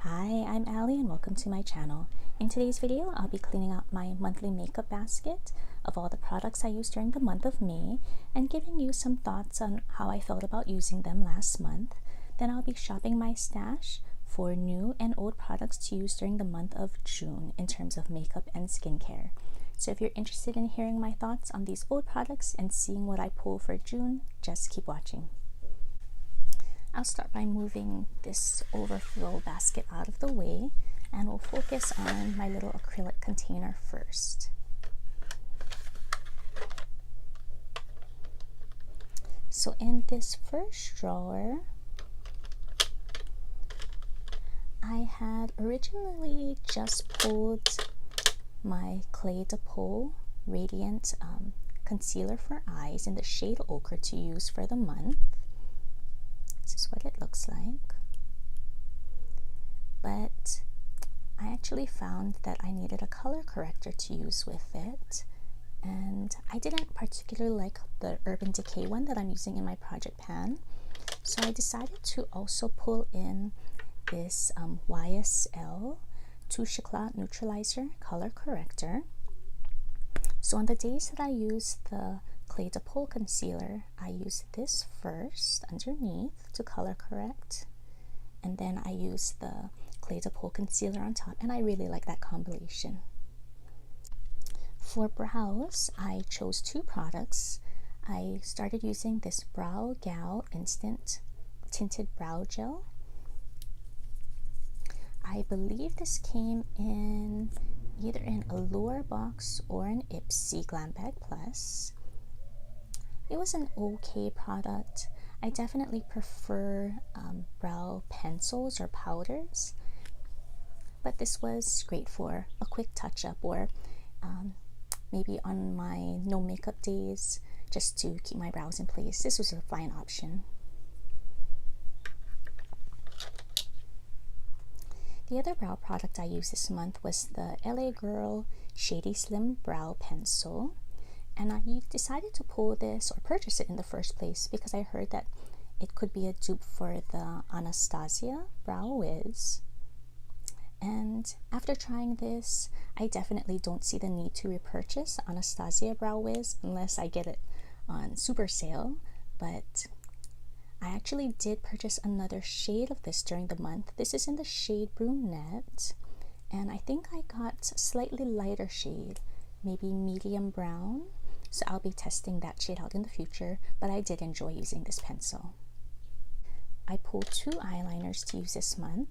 Hi, I'm Allie and welcome to my channel. In today's video, I'll be cleaning out my monthly makeup basket of all the products I used during the month of May and giving you some thoughts on how I felt about using them last month. Then I'll be shopping my stash for new and old products to use during the month of June in terms of makeup and skincare. So if you're interested in hearing my thoughts on these old products and seeing what I pull for June, just keep watching. I'll start by moving this overflow basket out of the way, and we'll focus on my little acrylic container first. So in this first drawer, I had originally just pulled my Clé de Peau Radiant Concealer for Eyes in the shade Ochre to use for the month. This is what it looks like. But I actually found that I needed a color corrector to use with it. And I didn't particularly like the Urban Decay one that I'm using in my project pan. So I decided to also pull in this YSL Touche Éclat Neutralizer Color Corrector. So on the days that I use the Clé de Peau concealer, I use this first underneath to color correct, and then I use the Clé de Peau concealer on top, and I really like that combination. For brows, I chose two products. I started using this Brow Gal Instant Tinted Brow Gel. I believe this came in either an Allure box or an Ipsy Glam Bag Plus. It was an okay product. I definitely prefer brow pencils or powders, but this was great for a quick touch-up or maybe on my no makeup days just to keep my brows in place. This was a fine option. The other brow product I used this month was the LA Girl Shady Slim Brow Pencil. And I decided to pull this or purchase it in the first place because I heard that it could be a dupe for the Anastasia Brow Wiz. And after trying this, I definitely don't see the need to repurchase Anastasia Brow Wiz unless I get it on super sale. But I actually did purchase another shade of this during the month. This is in the shade Brunette, and I think I got a slightly lighter shade, maybe medium brown. So I'll be testing that shade out in the future, but I did enjoy using this pencil. I pulled two eyeliners to use this month.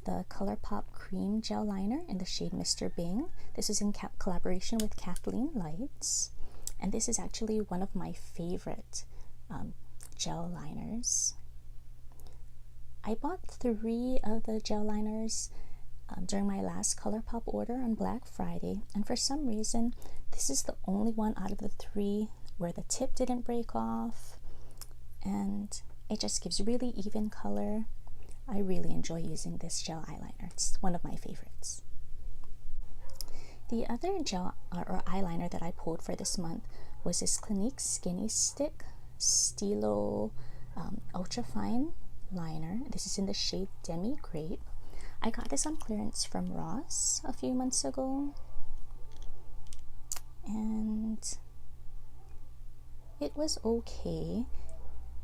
The ColourPop Cream Gel Liner in the shade Mr. Bing. This is in collaboration with Kathleen Lights. And this is actually one of my favorite gel liners. I bought 3 of the gel liners during my last ColourPop order on Black Friday, and for some reason this is the only one out of the 3 where the tip didn't break off, and it just gives really even color. I really enjoy using this gel eyeliner. It's one of my favorites. The other gel or eyeliner that I pulled for this month was this Clinique Skinny Stick Stilo Ultra Fine Liner. This is in the shade Demi Grape. I got this on clearance from Ross a few months ago, and it was okay.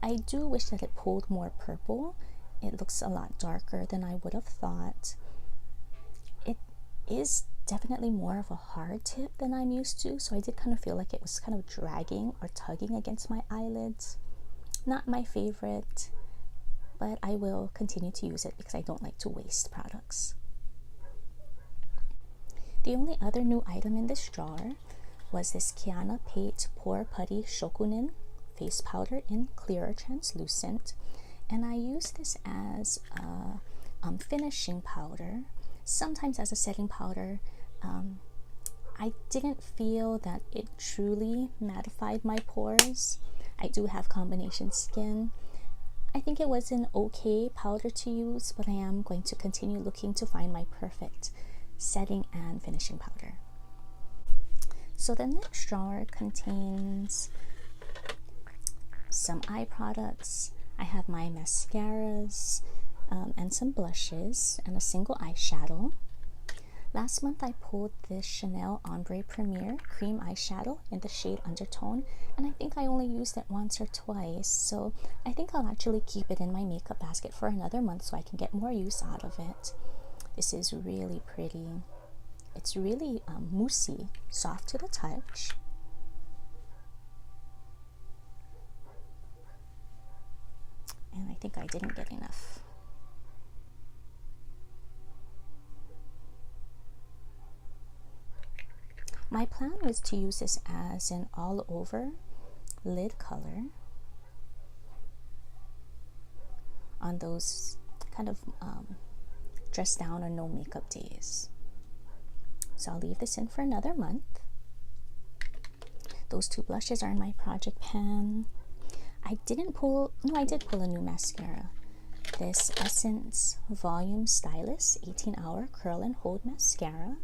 I do wish that it pulled more purple. It looks a lot darker than I would have thought. It is definitely more of a hard tip than I'm used to, so I did kind of feel like it was kind of dragging or tugging against my eyelids. Not my favorite, but I will continue to use it because I don't like to waste products. The only other new item in this drawer was this Kiana Pate Pore Putty Shokunin face powder in clear translucent, and I use this as a finishing powder, sometimes as a setting powder. I didn't feel that it truly mattified my pores. I do have combination skin. I think it was an okay powder to use, but I am going to continue looking to find my perfect setting and finishing powder. So the next drawer contains some eye products. I have my mascaras, and some blushes and a single eyeshadow. Last month I pulled this Chanel Ombre Premier cream eyeshadow in the shade Undertone, and I think I only used it once or twice, so I think I'll actually keep it in my makeup basket for another month so I can get more use out of it. This is really pretty. It's really moussey, soft to the touch. And I think I didn't get enough. My plan was to use this as an all-over lid color on those kind of dress down or no makeup days. So I'll leave this in for another month. Those two blushes are in my project pan. I did pull a new mascara. This Essence Volume Stylist 18-Hour Curl and Hold Mascara.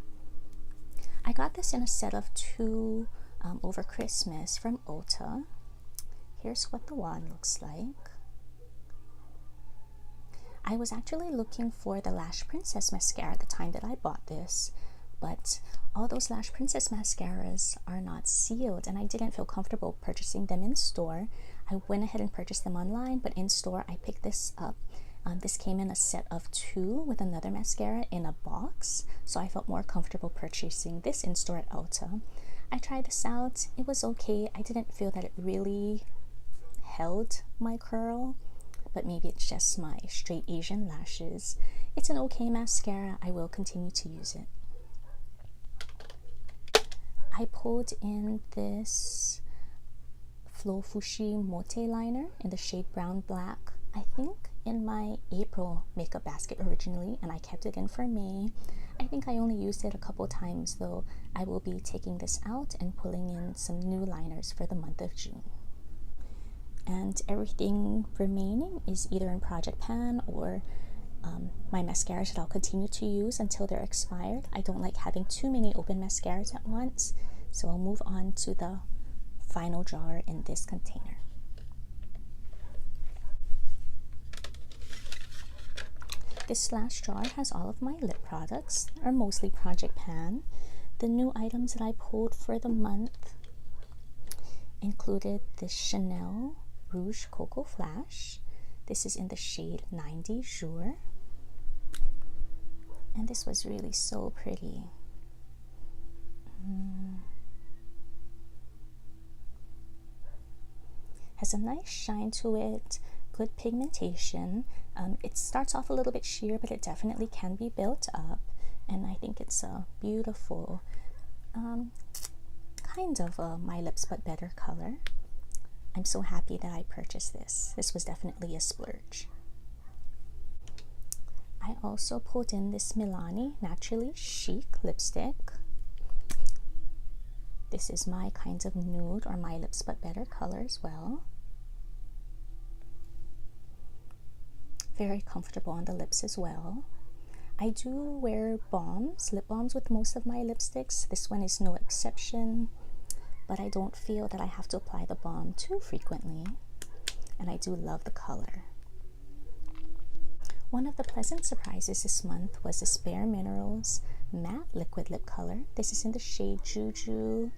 I got this in a set of 2 over Christmas from Ulta. Here's what the wand looks like. I was actually looking for the Lash Princess mascara at the time that I bought this, but all those Lash Princess mascaras are not sealed and I didn't feel comfortable purchasing them in store. I went ahead and purchased them online, but in store I picked this up. This came in a set of 2 with another mascara in a box, so I felt more comfortable purchasing this in store at Ulta. I tried this out. It was okay. I didn't feel that it really held my curl, but maybe it's just my straight Asian lashes. It's an okay mascara. I will continue to use it. I pulled in this Flo Fushi Mote liner in the shade Brown Black. I think in my April makeup basket originally, and I kept it in for May. I think I only used it a couple times though. I will be taking this out and pulling in some new liners for the month of June. And everything remaining is either in project pan or my mascaras that I'll continue to use until they're expired. I don't like having too many open mascaras at once, so I'll move on to the final jar in this container. This last jar has all of my lip products, or mostly project pan. The new items that I pulled for the month included the Chanel Rouge Cocoa Flash. This is in the shade 90 Jour. And this was really so pretty. Has a nice shine to it, good pigmentation. It starts off a little bit sheer, but it definitely can be built up. And I think it's a beautiful, kind of My Lips But Better color. I'm so happy that I purchased this. This was definitely a splurge. I also pulled in this Milani Naturally Chic lipstick. This is my kind of nude or My Lips But Better color as well. Very comfortable on the lips as well. I do wear balms, lip balms with most of my lipsticks. This one is no exception, but I don't feel that I have to apply the balm too frequently, and I do love the color. One of the pleasant surprises this month was this bareMinerals matte liquid lip color. This is in the shade Juju,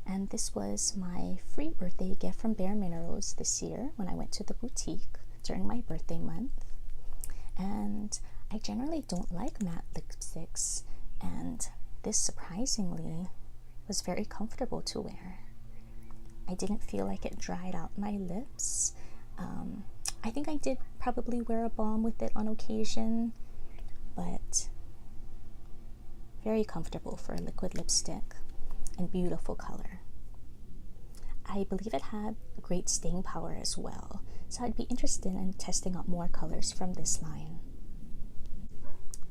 and this was my free birthday gift from bareMinerals this year when I went to the boutique during my birthday month. And I generally don't like matte lipsticks, and this surprisingly was very comfortable to wear. I didn't feel like it dried out my lips. I think I did probably wear a balm with it on occasion, but very comfortable for a liquid lipstick and beautiful color. I believe it had great staying power as well, so I'd be interested in testing out more colors from this line.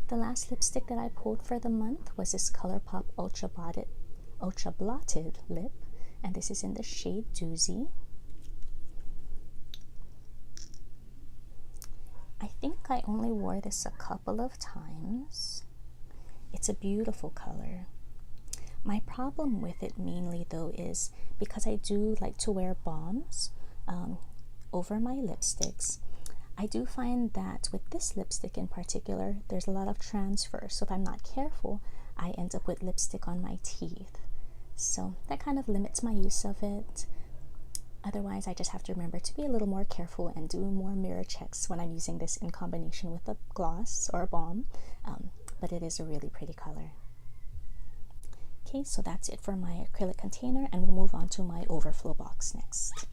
The last lipstick that I pulled for the month was this ColourPop Ultra Blotted Lip, and this is in the shade Doozy. I think I only wore this a couple of times. It's a beautiful color. My problem with it mainly though is because I do like to wear balms over my lipsticks, I do find that with this lipstick in particular, there's a lot of transfer, so if I'm not careful, I end up with lipstick on my teeth. So that kind of limits my use of it. Otherwise, I just have to remember to be a little more careful and do more mirror checks when I'm using this in combination with a gloss or a balm, but it is a really pretty color. Okay, so that's it for my acrylic container, and we'll move on to my overflow box next.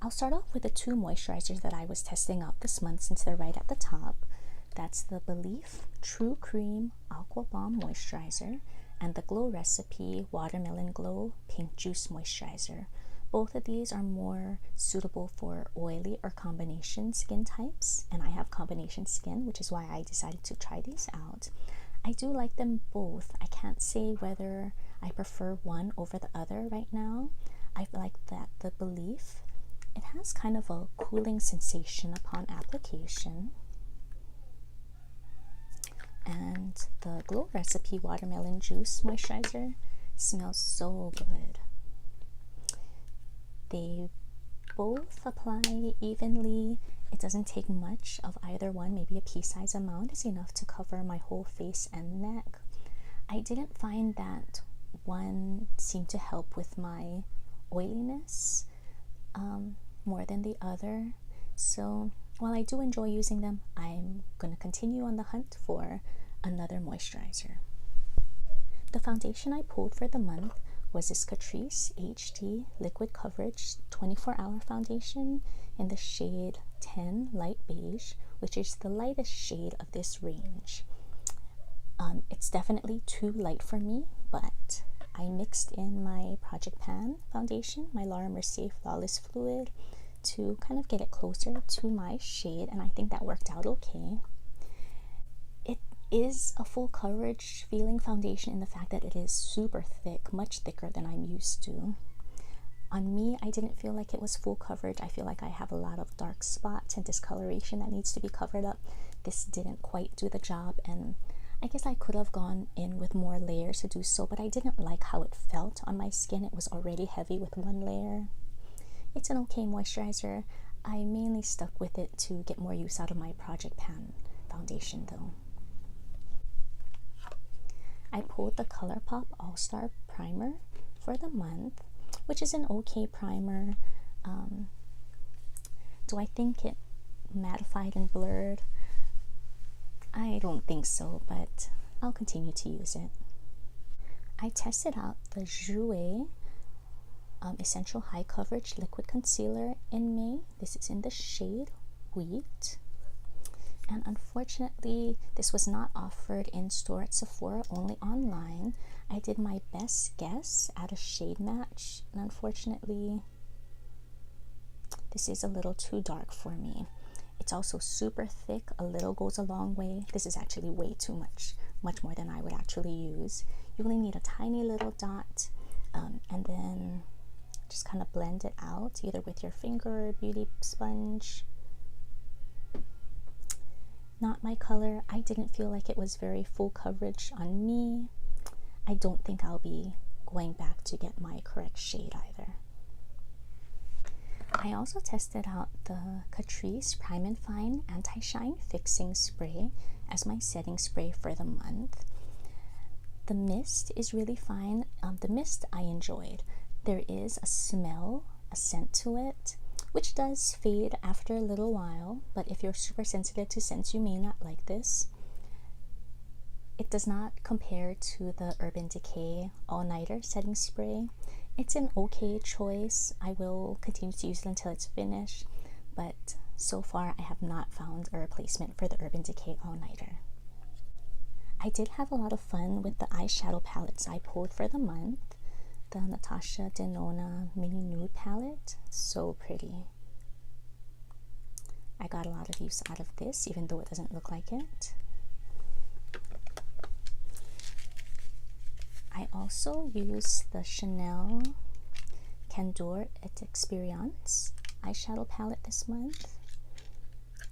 I'll start off with the two moisturizers that I was testing out this month since they're right at the top. That's the e.l.f. True Cream Aqua Balm Moisturizer and the Glow Recipe Watermelon Glow Pink Juice Moisturizer. Both of these are more suitable for oily or combination skin types, and I have combination skin, which is why I decided to try these out. I do like them both. I can't say whether I prefer one over the other right now. I like that the e.l.f. it has kind of a cooling sensation upon application. And the Glow Recipe Watermelon Juice Moisturizer smells so good. They both apply evenly. It doesn't take much of either one. Maybe a pea-sized amount is enough to cover my whole face and neck. I didn't find that one seemed to help with my oiliness more than the other. So while I do enjoy using them, I'm going to continue on the hunt for another moisturizer. The foundation I pulled for the month was this Catrice HD Liquid Coverage 24-Hour Foundation in the shade 10 Light Beige, which is the lightest shade of this range. It's definitely too light for me, but I mixed in my Project Pan foundation, my Laura Mercier Flawless Fluid, to kind of get it closer to my shade, and I think that worked out okay. It is a full coverage feeling foundation in the fact that it is super thick, much thicker than I'm used to. On me, I didn't feel like it was full coverage. I feel like I have a lot of dark spots and discoloration that needs to be covered up. This didn't quite do the job, and I guess I could have gone in with more layers to do so, but I didn't like how it felt on my skin. It was already heavy with one layer. It's an okay moisturizer. I mainly stuck with it to get more use out of my Project Pan foundation though. I pulled the ColourPop All-Star Primer for the month, which is an okay primer. Do I think it mattified and blurred? I don't think so, but I'll continue to use it. I tested out the Jouer Essential High Coverage Liquid Concealer in May. This is in the shade Wheat. And unfortunately, this was not offered in store at Sephora, only online. I did my best guess at a shade match, and unfortunately, this is a little too dark for me. It's also super thick. A little goes a long way. This is actually way too much, much more than I would actually use. You only need a tiny little dot, and then just kind of blend it out, either with your finger or beauty sponge. Not my color. I didn't feel like it was very full coverage on me. I don't think I'll be going back to get my correct shade either. I also tested out the Catrice Prime and Fine Anti-Shine Fixing Spray as my setting spray for the month. The mist is really fine. The mist I enjoyed. There is a smell, a scent to it, which does fade after a little while, but if you're super sensitive to scents, you may not like this. It does not compare to the Urban Decay All Nighter Setting Spray. It's an okay choice. I will continue to use it until it's finished, but so far I have not found a replacement for the Urban Decay All Nighter. I did have a lot of fun with the eyeshadow palettes I pulled for the month. The Natasha Denona Mini Nude palette, so pretty. I got a lot of use out of this, even though it doesn't look like it. I also used the Chanel Candor et Experience eyeshadow palette this month,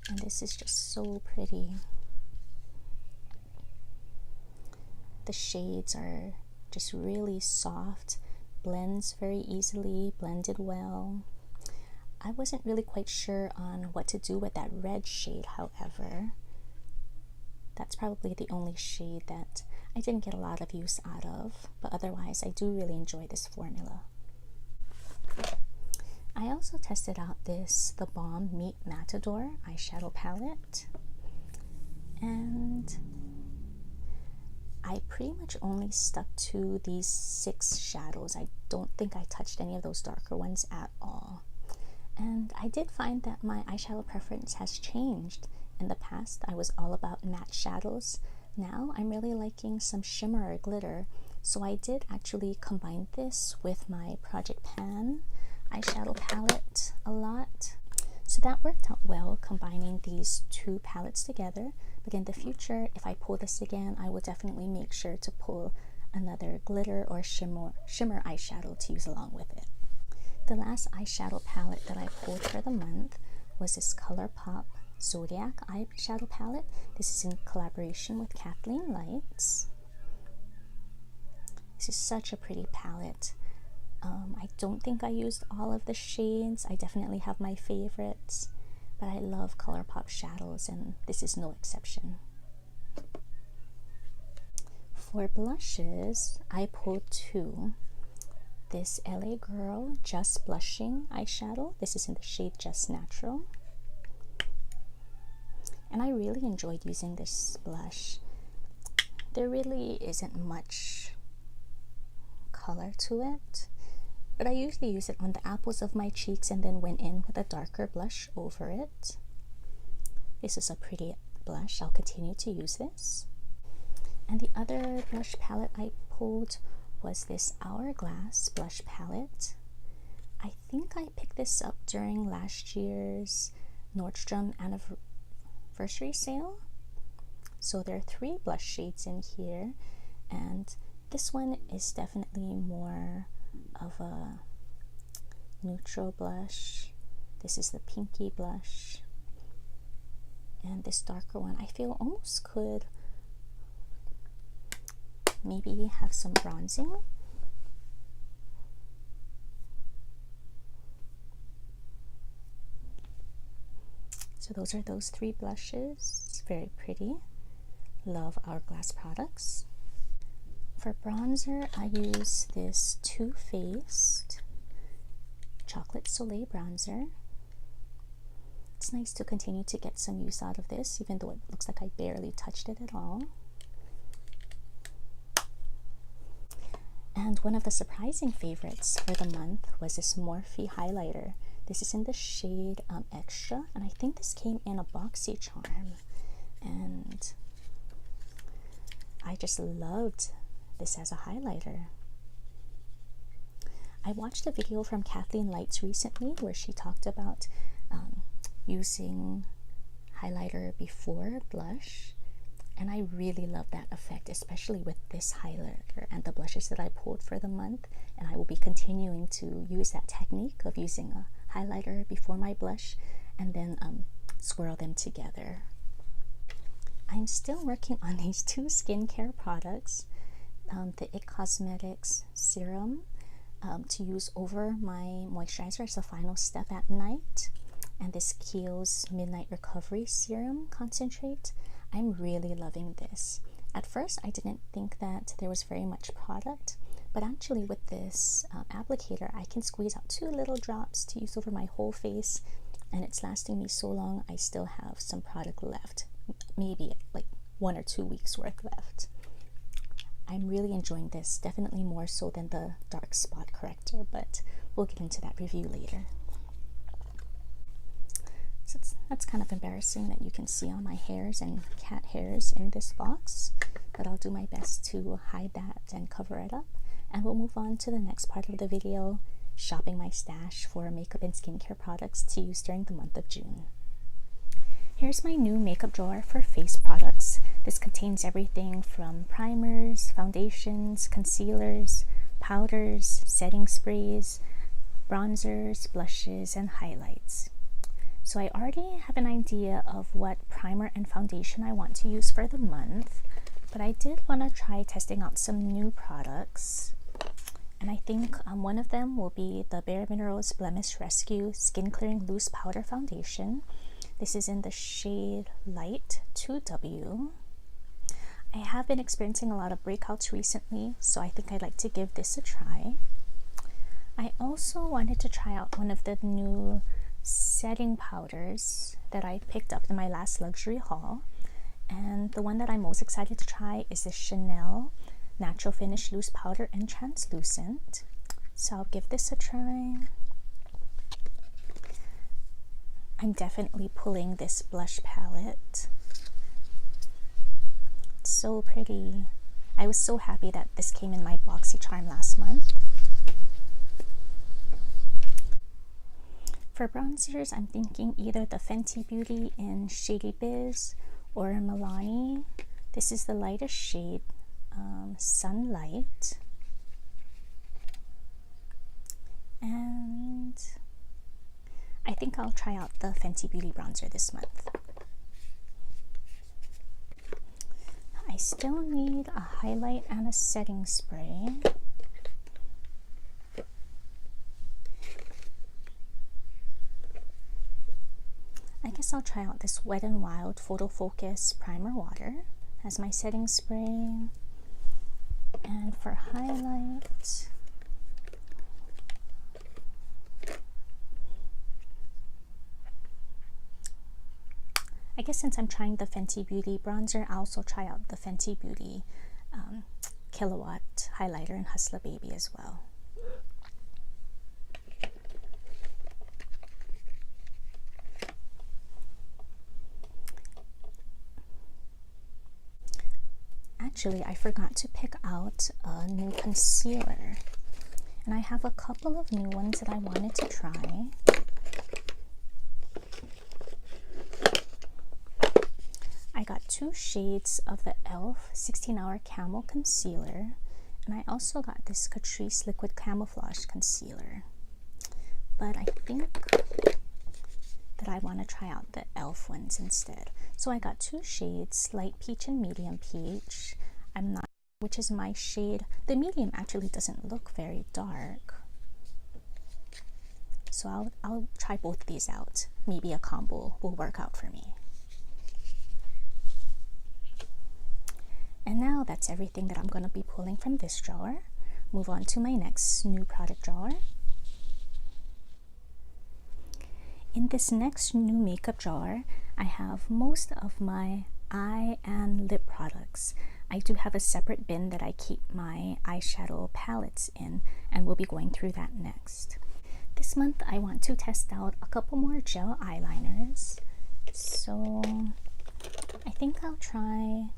and this is just so pretty. The shades are just really soft, blends very easily, blended well. I wasn't really quite sure on what to do with that red shade, however. That's probably the only shade that I didn't get a lot of use out of, but otherwise I do really enjoy this formula. I also tested out this The Balm Meet Matador eyeshadow palette, and I pretty much only stuck to these 6 shadows. I don't think I touched any of those darker ones at all. And I did find that my eyeshadow preference has changed. In the past, I was all about matte shadows. Now I'm really liking some shimmer or glitter. So I did actually combine this with my Project Pan eyeshadow palette a lot. So that worked out well, combining these 2 palettes together. But in the future, if I pull this again, I will definitely make sure to pull another glitter or shimmer eyeshadow to use along with it. The last eyeshadow palette that I pulled for the month was this ColourPop Zodiac eyeshadow palette. This is in collaboration with Kathleen Lights. This is such a pretty palette. I don't think I used all of the shades. I definitely have my favorites, but I love ColourPop shadows, and this is no exception. For blushes, I pulled 2. This LA Girl Just Blushing eyeshadow. This is in the shade Just Natural. And I really enjoyed using this blush. There really isn't much color to it, but I usually use it on the apples of my cheeks and then went in with a darker blush over it. This is a pretty blush. I'll continue to use this. And the other blush palette I pulled was this Hourglass blush palette. I think I picked this up during last year's Nordstrom anniversary sale. So there are 3 blush shades in here, and this one is definitely more of a neutral blush. This is the pinky blush, and this darker one I feel almost could maybe have some bronzing. So those are those 3 blushes. It's very pretty. Love Hourglass products. For bronzer, I use this Too Faced Chocolate Soleil bronzer. It's nice to continue to get some use out of this, even though it looks like I barely touched it at all. And one of the surprising favorites for the month was this Morphe highlighter. This is in the shade Extra, and I think this came in a boxy charm. And I just loved this as a highlighter. I watched a video from Kathleen Lights recently where she talked about using highlighter before blush, and I really love that effect, especially with this highlighter and the blushes that I pulled for the month. And I will be continuing to use that technique of using a highlighter before my blush and then swirl them together. I'm still working on these 2 skincare products. The it Cosmetics serum to use over my moisturizer as a final step at night, and this Kiehl's Midnight Recovery Serum Concentrate. I'm really loving this. At first I didn't think that there was very much product, but actually with this applicator I can squeeze out 2 little drops to use over my whole face, and it's lasting me so long I still have some product left, maybe like 1 or 2 weeks worth left. I'm really enjoying this, definitely more so than the dark spot corrector, but we'll get into that review later. So that's kind of embarrassing that you can see all my hairs and cat hairs in this box, but I'll do my best to hide that and cover it up, and we'll move on to the next part of the video, shopping my stash for makeup and skincare products to use during the month of June. Here's my new makeup drawer for face products. This contains everything from primers, foundations, concealers, powders, setting sprays, bronzers, blushes, and highlights. So I already have an idea of what primer and foundation I want to use for the month, but I did want to try testing out some new products. And I think one of them will be the bareMinerals Blemish Rescue Skin Clearing Loose Powder Foundation. This is in the shade Light 2W. I have been experiencing a lot of breakouts recently, so I think I'd like to give this a try. I also wanted to try out one of the new setting powders that I picked up in my last luxury haul. And the one that I'm most excited to try is the Chanel Natural Finish Loose Powder and Translucent. So I'll give this a try. I'm definitely pulling this blush palette. It's so pretty. I was so happy that this came in my BoxyCharm last month. For bronzers, I'm thinking either the Fenty Beauty in Shady Biz or Milani. This is the lightest shade, Sunlight. And I think I'll try out the Fenty Beauty bronzer this month. I still need a highlight and a setting spray. I guess I'll try out this Wet n Wild Photo Focus Primer Water as my setting spray. And for highlight, I guess since I'm trying the Fenty Beauty bronzer, I'll also try out the Fenty Beauty Kilowatt highlighter in Hustler Baby as well. Actually, I forgot to pick out a new concealer, and I have a couple of new ones that I wanted to try. I got 2 shades of the e.l.f. 16-Hour Camo Concealer, and I also got this Catrice Liquid Camouflage Concealer. But I think that I want to try out the e.l.f. ones instead. So I got 2 shades, Light Peach and Medium Peach. I'm not, which is my shade. The medium actually doesn't look very dark. So I'll try both these out. Maybe a combo will work out for me. And now that's everything that I'm going to be pulling from this drawer. Move on to my next new product drawer. In this next new makeup drawer, I have most of my eye and lip products. I do have a separate bin that I keep my eyeshadow palettes in, and we'll be going through that next. This month I want to test out a couple more gel eyeliners. So I think I'll try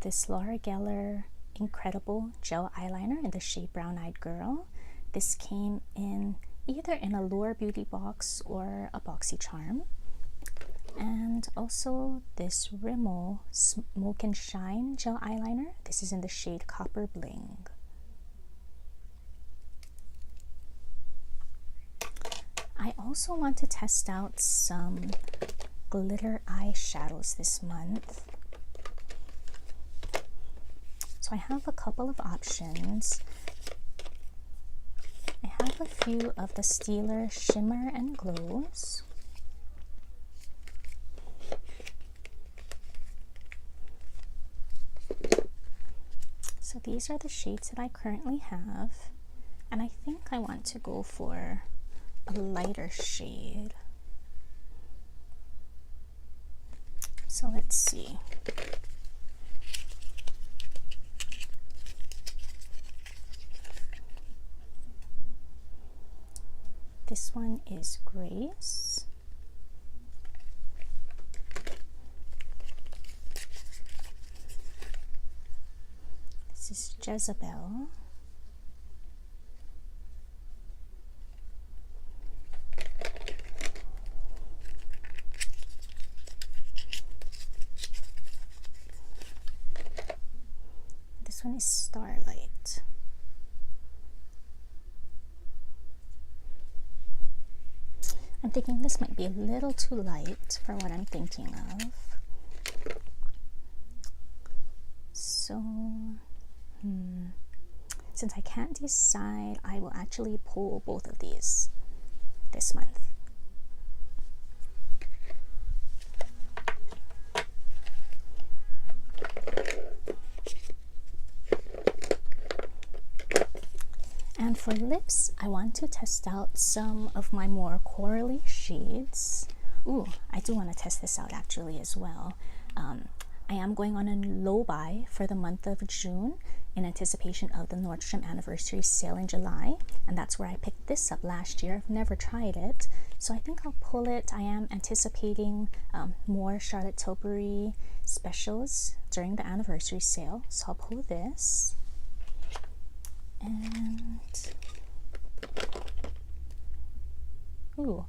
this Laura Geller Incredible Gel Eyeliner in the shade Brown Eyed Girl. This came in either in a Lure Beauty box or a BoxyCharm. And also this Rimmel Smoke and Shine Gel Eyeliner. This is in the shade Copper Bling. I also want to test out some glitter eyeshadows this month. So I have a couple of options. I have a few of the Steeler Shimmer and Glows. So these are the shades that I currently have, and I think I want to go for a lighter shade. So let's see. This one is Grace. This is Jezebel. This one is Starlight. I'm thinking this might be a little too light for what I'm thinking of. So since I can't decide, I will actually pull both of these this month. And for lips, I want to test out some of my more corally shades. Ooh, I do want to test this out actually as well. I am going on a low buy for the month of June in anticipation of the Nordstrom anniversary sale in July, and that's where I picked this up last year. I've never tried it, so I think I'll pull it. I am anticipating more Charlotte Tilbury specials during the anniversary sale, so I'll pull this. And ooh,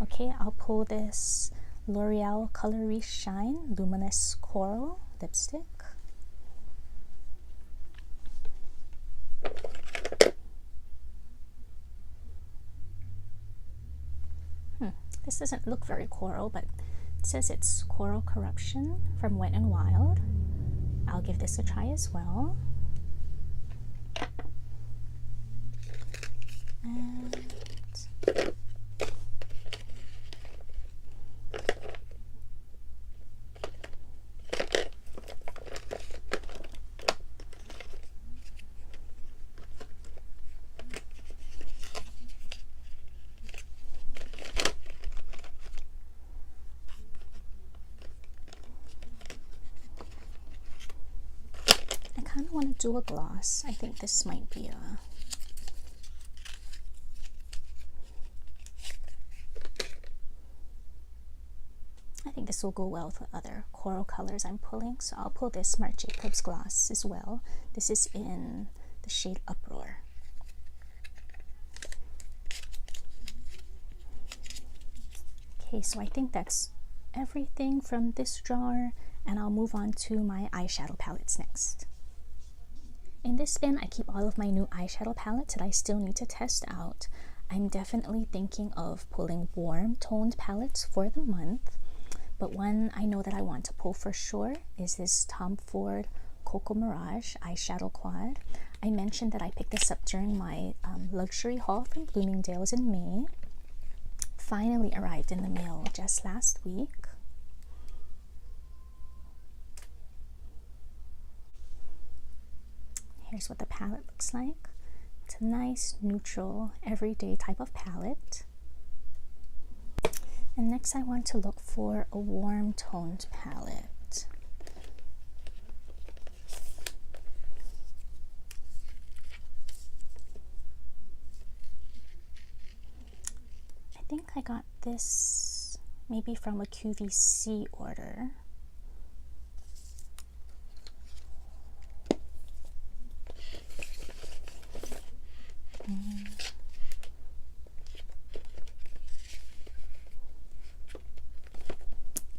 okay, I'll pull this L'Oreal Color Shine Luminous Coral lipstick. This doesn't look very coral, but it says it's Coral Corruption from Wet n Wild. I'll give this a try as well. And I kind of want to do a gloss. I think this might be a this will go well with the other coral colors I'm pulling, so I'll pull this Marc Jacobs gloss as well. This is in the shade Uproar. Okay, so I think that's everything from this jar, and I'll move on to my eyeshadow palettes next. In this bin, I keep all of my new eyeshadow palettes that I still need to test out. I'm definitely thinking of pulling warm toned palettes for the month. But one I know that I want to pull for sure is this Tom Ford Cocoa Mirage eyeshadow quad. I mentioned that I picked this up during my luxury haul from Bloomingdale's in May. Finally arrived in the mail just last week. Here's what the palette looks like. It's a nice, neutral, everyday type of palette. And next I want to look for a warm toned palette. I think I got this maybe from a QVC order.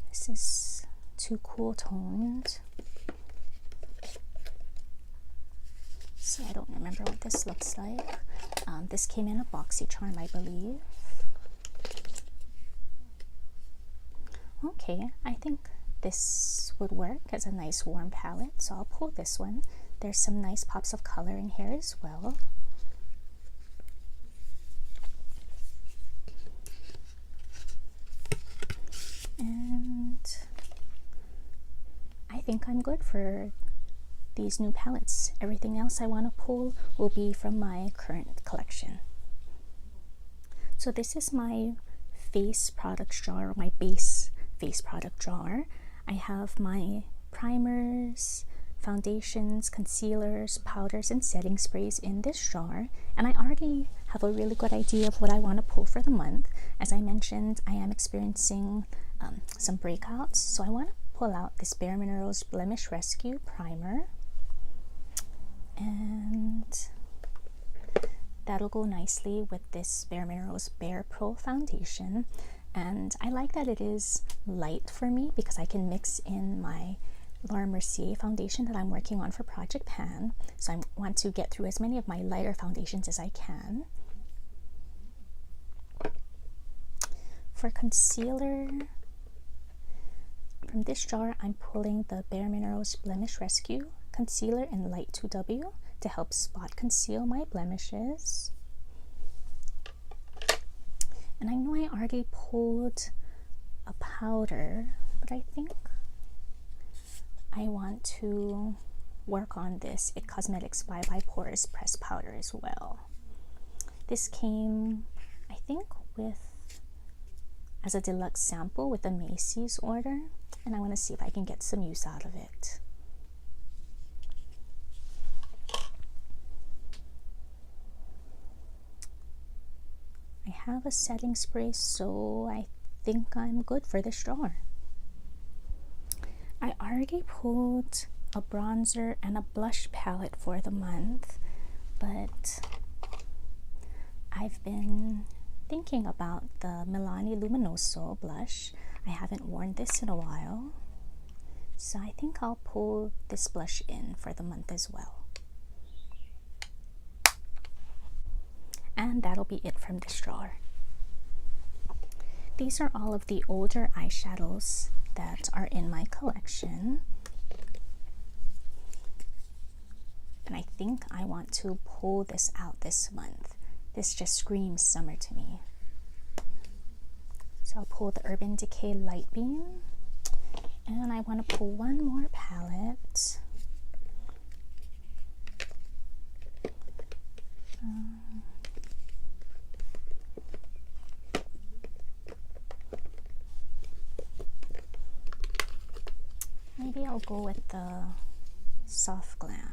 This is too cool toned, so I don't remember what this looks like. This came in a BoxyCharm, I believe. Okay, I think this would work as a nice warm palette, so I'll pull this one. There's some nice pops of color in here as well. And I think I'm good for these new palettes. Everything else I want to pull will be from my current collection. So this is my face products jar, my base face product jar. I have my primers, foundations, concealers, powders, and setting sprays in this jar, and I already have a really good idea of what I want to pull for the month. As I mentioned, I am experiencing some breakouts, so I want to pull out this bareMinerals Blemish Rescue Primer, and that'll go nicely with this bareMinerals BarePro foundation. And I like that it is light for me because I can mix in my Laura Mercier foundation that I'm working on for Project Pan, so I want to get through as many of my lighter foundations as I can. For concealer, from this jar I'm pulling the bareMinerals Blemish Rescue Concealer in Light 2W. to help spot conceal my blemishes. And I know I already pulled a powder, but I think I want to work on this It Cosmetics by Porous Pressed Powder as well. This came, I think, as a deluxe sample with the Macy's order, and I want to see if I can get some use out of it. I have a setting spray, so I think I'm good for this drawer. I already pulled a bronzer and a blush palette for the month, but I've been thinking about the Milani Luminoso blush. I haven't worn this in a while, so I think I'll pull this blush in for the month as well. And that'll be it from this drawer. These are all of the older eyeshadows that are in my collection. And I think I want to pull this out this month. This just screams summer to me. So I'll pull the Urban Decay Light Beam. And I want to pull one more palette. Maybe I'll go with the Soft Glam.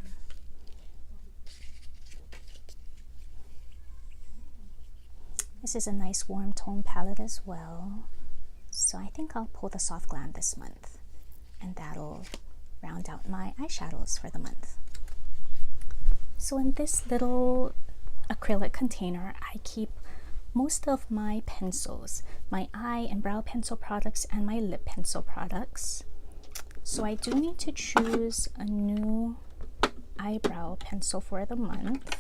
This is a nice warm tone palette as well. So I think I'll pull the Soft Glam this month, and that'll round out my eyeshadows for the month. So in this little acrylic container, I keep most of my pencils, my eye and brow pencil products and my lip pencil products. So I do need to choose a new eyebrow pencil for the month.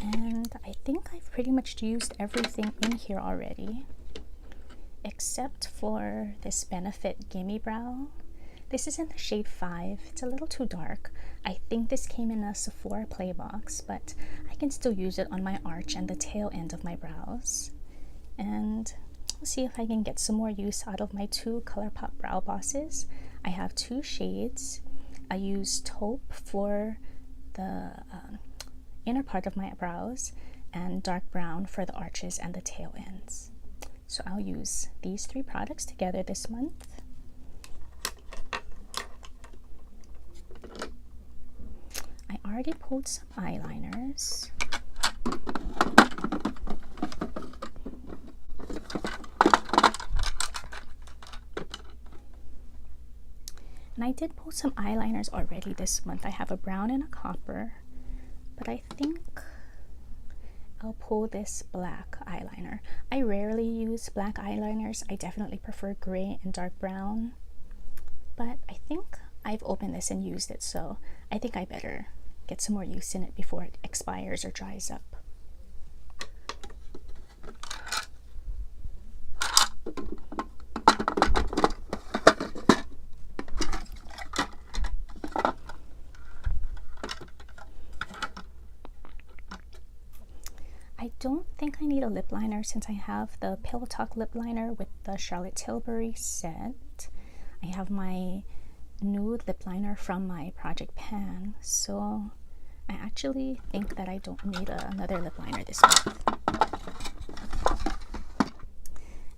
And I think I've pretty much used everything in here already, except for this Benefit Gimme Brow. This is in the shade 5. It's a little too dark. I think this came in a Sephora Play box, but I can still use it on my arch and the tail end of my brows. And we'll see if I can get some more use out of my two ColourPop brow bosses. I have two shades. I use taupe for the inner part of my brows and dark brown for the arches and the tail ends. So I'll use these three products together this month. I already pulled some eyeliners. And I did pull some eyeliners already this month. I have a brown and a copper, but I think I'll pull this black eyeliner. I rarely use black eyeliners. I definitely prefer gray and dark brown, but I think I've opened this and used it, so I think I better get some more use in it before it expires or dries up. I don't think I need a lip liner since I have the Pillow Talk lip liner with the Charlotte Tilbury set. I have my nude lip liner from my Project Pan, so I actually think that I don't need another lip liner this month.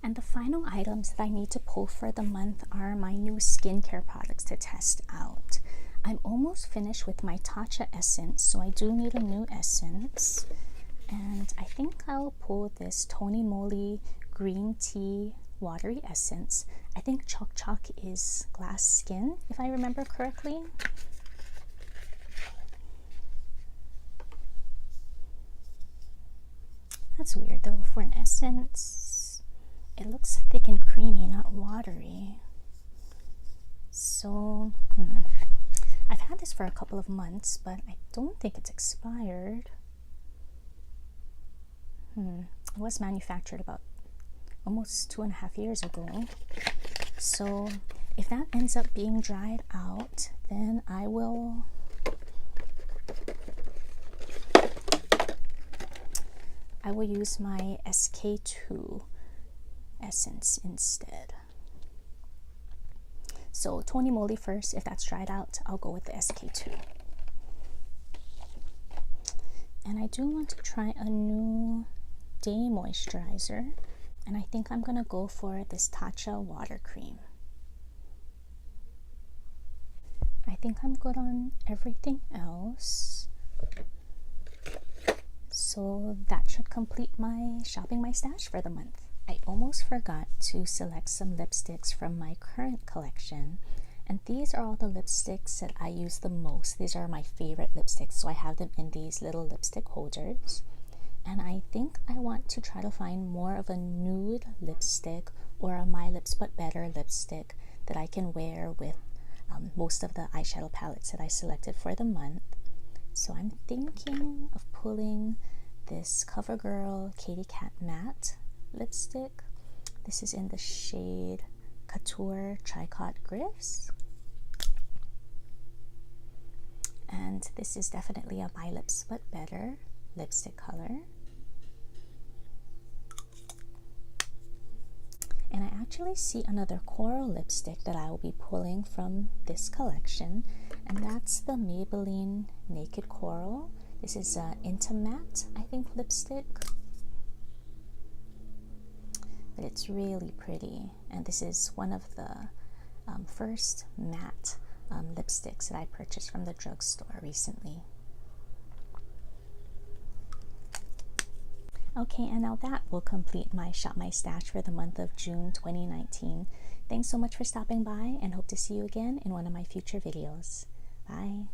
And the final items that I need to pull for the month are my new skincare products to test out. I'm almost finished with my Tatcha essence, so I do need a new essence. And I think I'll pull this Tony Moly green tea watery essence. I think xoxo is glass skin, if I remember correctly. That's weird though, for an essence, it looks thick and creamy, not watery. So, I've had this for a couple of months, but I don't think it's expired. It was manufactured about almost 2.5 years ago. So If that ends up being dried out, then I will use my SK2 essence instead. So Tony Moly first. If that's dried out, I'll go with the SK2. And I do want to try a new day moisturizer, and I think I'm gonna go for this Tatcha water cream. I think I'm good on everything else. So that should complete my shopping my stash for the month. I almost forgot to select some lipsticks from my current collection, and these are all the lipsticks that I use the most. These are my favorite lipsticks, so I have them in these little lipstick holders. And I think I want to try to find more of a nude lipstick or a My Lips But Better lipstick that I can wear with most of the eyeshadow palettes that I selected for the month. So I'm thinking of pulling this CoverGirl Katy Kat Matte lipstick. This is in the shade Couture Tricot Griffs. And this is definitely a My Lips But Better lipstick color. And I actually see another coral lipstick that I will be pulling from this collection, and that's the Maybelline Naked Coral. This is an Intimatte, I think, lipstick. But it's really pretty, and this is one of the first matte lipsticks that I purchased from the drugstore recently. Okay, and now that will complete my Shop My Stash for the month of June 2019. Thanks so much for stopping by, and hope to see you again in one of my future videos. Bye!